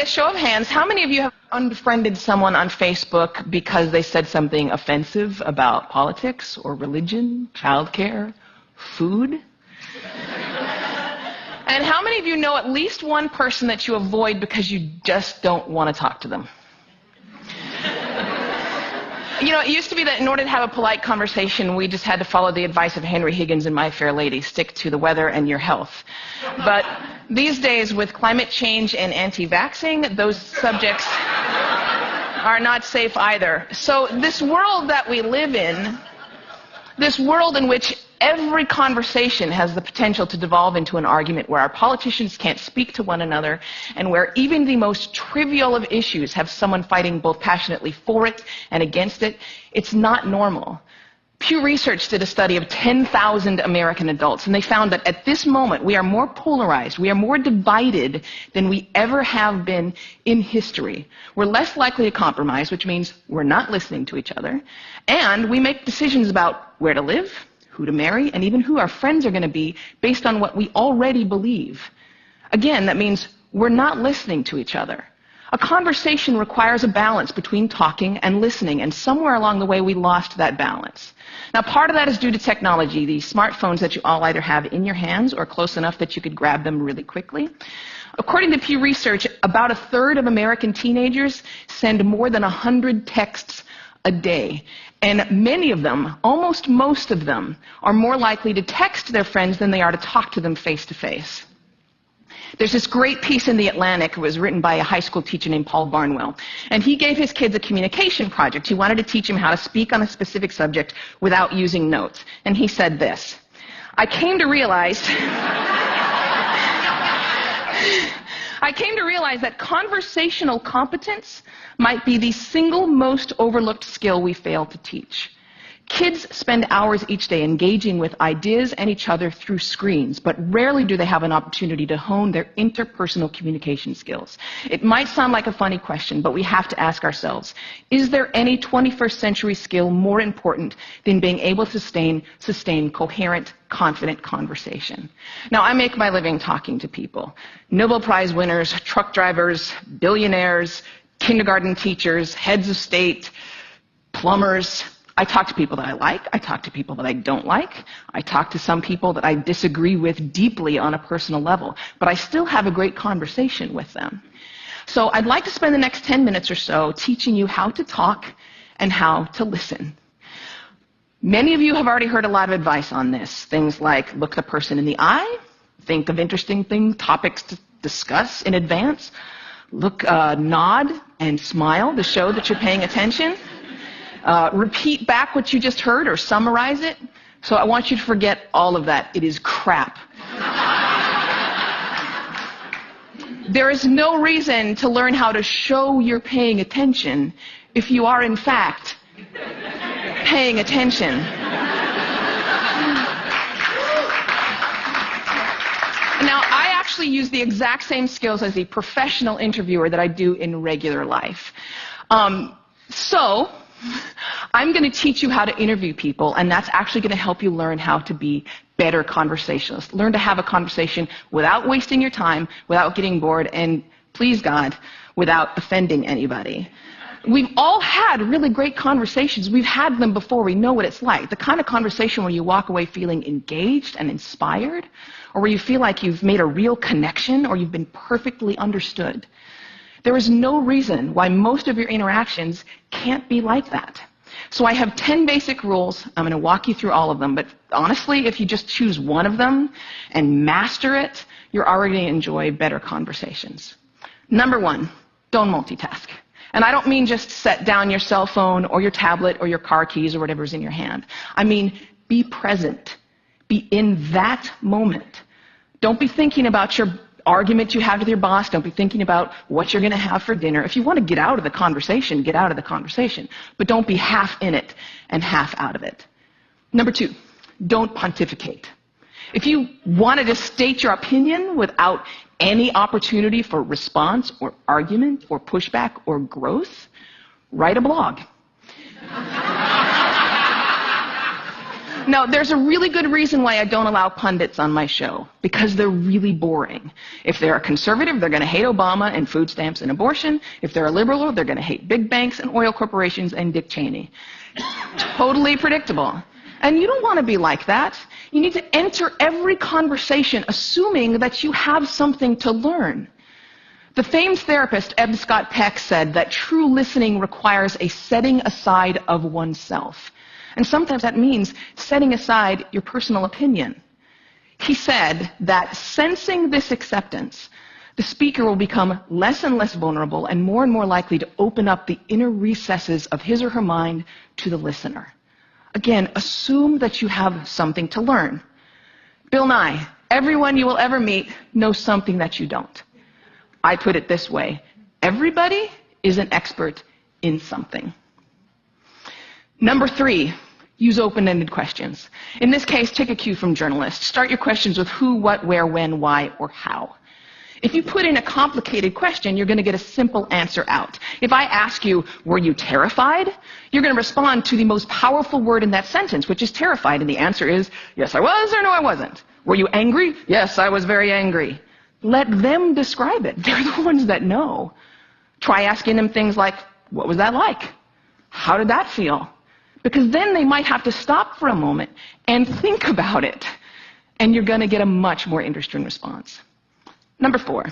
a show of hands, how many of you have unfriended someone on Facebook because they said something offensive about politics or religion, childcare, food? And how many of you know at least one person that you avoid because you just don't want to talk to them? You know, it used to be that in order to have a polite conversation, we just had to follow the advice of Henry Higgins and My Fair Lady, stick to the weather and your health. But these days, with climate change and anti-vaxxing, those subjects are not safe either. So this world that we live in, this world in which every conversation has the potential to devolve into an argument, where our politicians can't speak to one another, and where even the most trivial of issues have someone fighting both passionately for it and against it, it's not normal. Pew Research did a study of 10,000 American adults, and they found that at this moment we are more polarized, we are more divided than we ever have been in history. We're less likely to compromise, which means we're not listening to each other, and we make decisions about where to live, who to marry, and even who our friends are going to be based on what we already believe. Again, that means we're not listening to each other. A conversation requires a balance between talking and listening, and somewhere along the way we lost that balance. Now, part of that is due to technology, the smartphones that you all either have in your hands or close enough that you could grab them really quickly. According to Pew Research, about a third of American teenagers send more than 100 texts a day. And many of them, almost most of them, are more likely to text their friends than they are to talk to them face to face. There's this great piece in The Atlantic. It was written by a high school teacher named Paul Barnwell. And he gave his kids a communication project. He wanted to teach them how to speak on a specific subject without using notes. And he said this: I came to realize that conversational competence might be the single most overlooked skill we fail to teach. Kids spend hours each day engaging with ideas and each other through screens, but rarely do they have an opportunity to hone their interpersonal communication skills. It might sound like a funny question, but we have to ask ourselves, is there any 21st century skill more important than being able to sustain coherent, confident conversation? Now, I make my living talking to people. Nobel Prize winners, truck drivers, billionaires, kindergarten teachers, heads of state, plumbers. I talk to people that I like. I talk to people that I don't like. I talk to some people that I disagree with deeply on a personal level, but I still have a great conversation with them. So I'd like to spend the next 10 minutes or so teaching you how to talk and how to listen. Many of you have already heard a lot of advice on this. Things like look the person in the eye, think of interesting topics to discuss in advance, nod and smile to show that you're paying attention. Repeat back what you just heard or summarize it. So I want you to forget all of that. It is crap. There is no reason to learn how to show you're paying attention if you are, in fact, paying attention. Now, I actually use the exact same skills as a professional interviewer that I do in regular life. So I'm going to teach you how to interview people, and that's actually going to help you learn how to be better conversationalists. Learn to have a conversation without wasting your time, without getting bored, and, please God, without offending anybody. We've all had really great conversations. We've had them before. We know what it's like. The kind of conversation where you walk away feeling engaged and inspired, or where you feel like you've made a real connection, or you've been perfectly understood. There is no reason why most of your interactions can't be like that. So I have 10 basic rules. I'm going to walk you through all of them. But honestly, if you just choose one of them and master it, you're already going to enjoy better conversations. Number 1, don't multitask. And I don't mean just set down your cell phone or your tablet or your car keys or whatever's in your hand. I mean, be present. Be in that moment. Don't be thinking about your argument you have with your boss. Don't be thinking about what you're going to have for dinner. If you want to get out of the conversation, get out of the conversation. But don't be half in it and half out of it. Number 2, don't pontificate. If you want to just state your opinion without any opportunity for response or argument or pushback or growth, write a blog. No, there's a really good reason why I don't allow pundits on my show, because they're really boring. If they're a conservative, they're going to hate Obama and food stamps and abortion. If they're a liberal, they're going to hate big banks and oil corporations and Dick Cheney. Totally predictable. And you don't want to be like that. You need to enter every conversation assuming that you have something to learn. The famed therapist Eb Scott Peck said that true listening requires a setting aside of oneself. And sometimes that means setting aside your personal opinion. He said that sensing this acceptance, the speaker will become less and less vulnerable and more likely to open up the inner recesses of his or her mind to the listener. Again, assume that you have something to learn. Bill Nye, everyone you will ever meet knows something that you don't. I put it this way: everybody is an expert in something. Number 3, use open-ended questions. In this case, take a cue from journalists. Start your questions with who, what, where, when, why, or how. If you put in a complicated question, you're going to get a simple answer out. If I ask you, were you terrified? You're going to respond to the most powerful word in that sentence, which is terrified. And the answer is, yes, I was, or no, I wasn't. Were you angry? Yes, I was very angry. Let them describe it. They're the ones that know. Try asking them things like, what was that like? How did that feel? Because then they might have to stop for a moment and think about it. And you're going to get a much more interesting response. Number 4,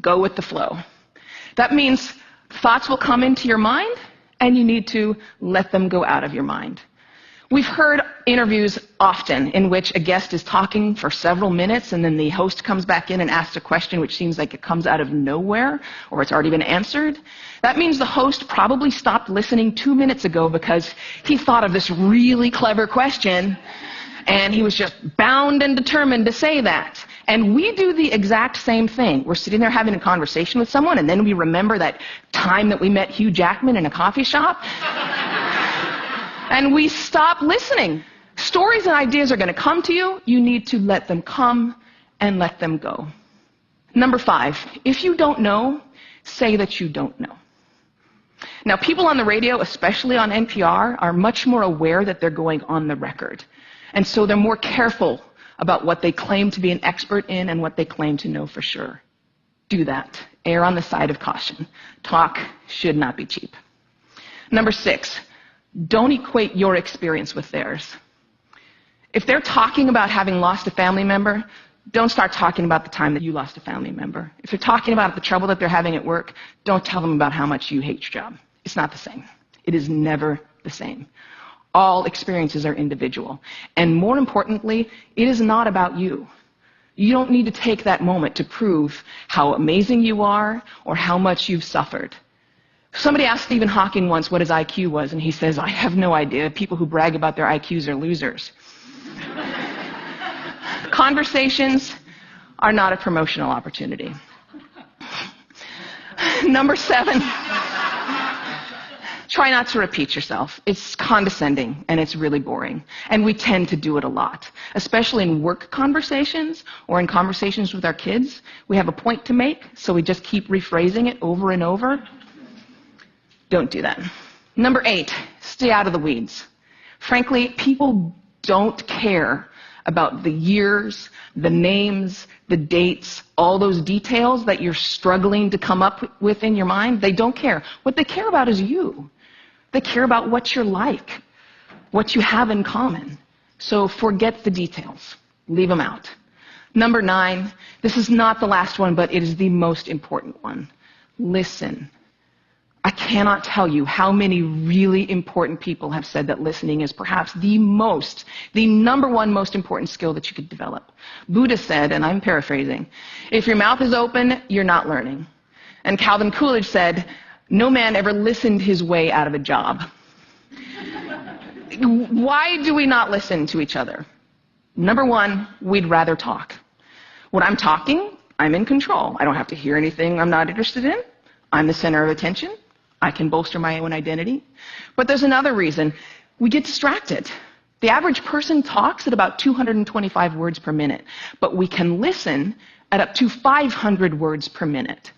go with the flow. That means thoughts will come into your mind, and you need to let them go out of your mind. We've heard interviews often in which a guest is talking for several minutes, and then the host comes back in and asks a question which seems like it comes out of nowhere, or it's already been answered. That means the host probably stopped listening 2 minutes ago because he thought of this really clever question, and he was just bound and determined to say that. And we do the exact same thing. We're sitting there having a conversation with someone, and then we remember that time that we met Hugh Jackman in a coffee shop. And we stop listening. Stories and ideas are going to come to you. You need to let them come and let them go. Number 5, if you don't know, say that you don't know. Now, people on the radio, especially on NPR, are much more aware that they're going on the record. And so they're more careful about what they claim to be an expert in and what they claim to know for sure. Do that. Err on the side of caution. Talk should not be cheap. Number 6, don't equate your experience with theirs. If they're talking about having lost a family member, don't start talking about the time that you lost a family member. If they're talking about the trouble that they're having at work, don't tell them about how much you hate your job. It's not the same. It is never the same. All experiences are individual. And more importantly, it is not about you. You don't need to take that moment to prove how amazing you are or how much you've suffered. Somebody asked Stephen Hawking once what his IQ was, and he says, I have no idea. People who brag about their IQs are losers. Conversations are not a promotional opportunity. Number 7. Try not to repeat yourself. It's condescending, and it's really boring. And we tend to do it a lot, especially in work conversations or in conversations with our kids. We have a point to make, so we just keep rephrasing it over and over. Don't do that. Number 8, stay out of the weeds. Frankly, people don't care about the years, the names, the dates, all those details that you're struggling to come up with in your mind. They don't care. What they care about is you. They care about what you're like, what you have in common. So forget the details. Leave them out. Number 9, this is not the last one, but it is the most important one. Listen. I cannot tell you how many really important people have said that listening is perhaps the number one most important skill that you could develop. Buddha said, and I'm paraphrasing, if your mouth is open, you're not learning. And Calvin Coolidge said, no man ever listened his way out of a job. Why do we not listen to each other? Number 1, we'd rather talk. When I'm talking, I'm in control. I don't have to hear anything I'm not interested in. I'm the center of attention. I can bolster my own identity. But there's another reason. We get distracted. The average person talks at about 225 words per minute, but we can listen at up to 500 words per minute.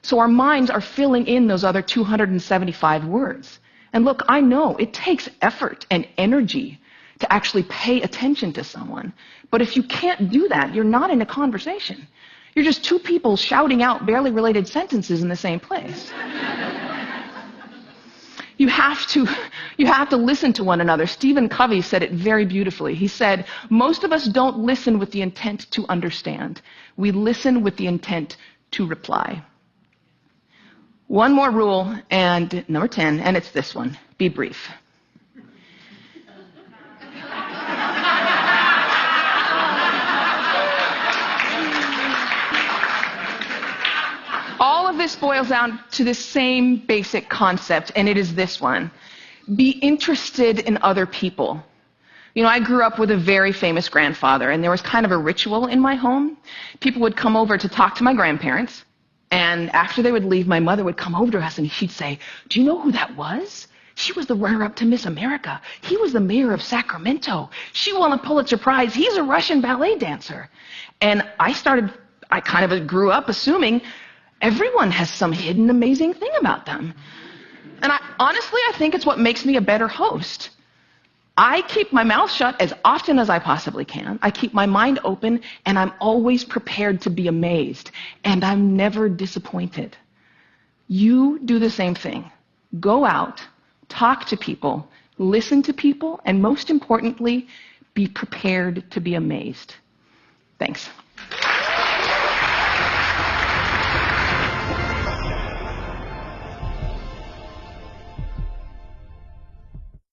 So our minds are filling in those other 275 words. And look, I know it takes effort and energy to actually pay attention to someone. But if you can't do that, you're not in a conversation. You're just two people shouting out barely related sentences in the same place. You have to listen to one another. Stephen Covey said it very beautifully. He said, most of us don't listen with the intent to understand. We listen with the intent to reply. One more rule, and number 10, and it's this one. Be brief. All of this boils down to the same basic concept, and it is this one. Be interested in other people. You know, I grew up with a very famous grandfather, and there was kind of a ritual in my home. People would come over to talk to my grandparents, and after they would leave, my mother would come over to us, and she'd say, do you know who that was? She was the runner-up to Miss America. He was the mayor of Sacramento. She won a Pulitzer Prize. He's a Russian ballet dancer. And I kind of grew up assuming everyone has some hidden amazing thing about them. And honestly, I think it's what makes me a better host. I keep my mouth shut as often as I possibly can. I keep my mind open, and I'm always prepared to be amazed. And I'm never disappointed. You do the same thing. Go out, talk to people, listen to people, and most importantly, be prepared to be amazed. Thanks.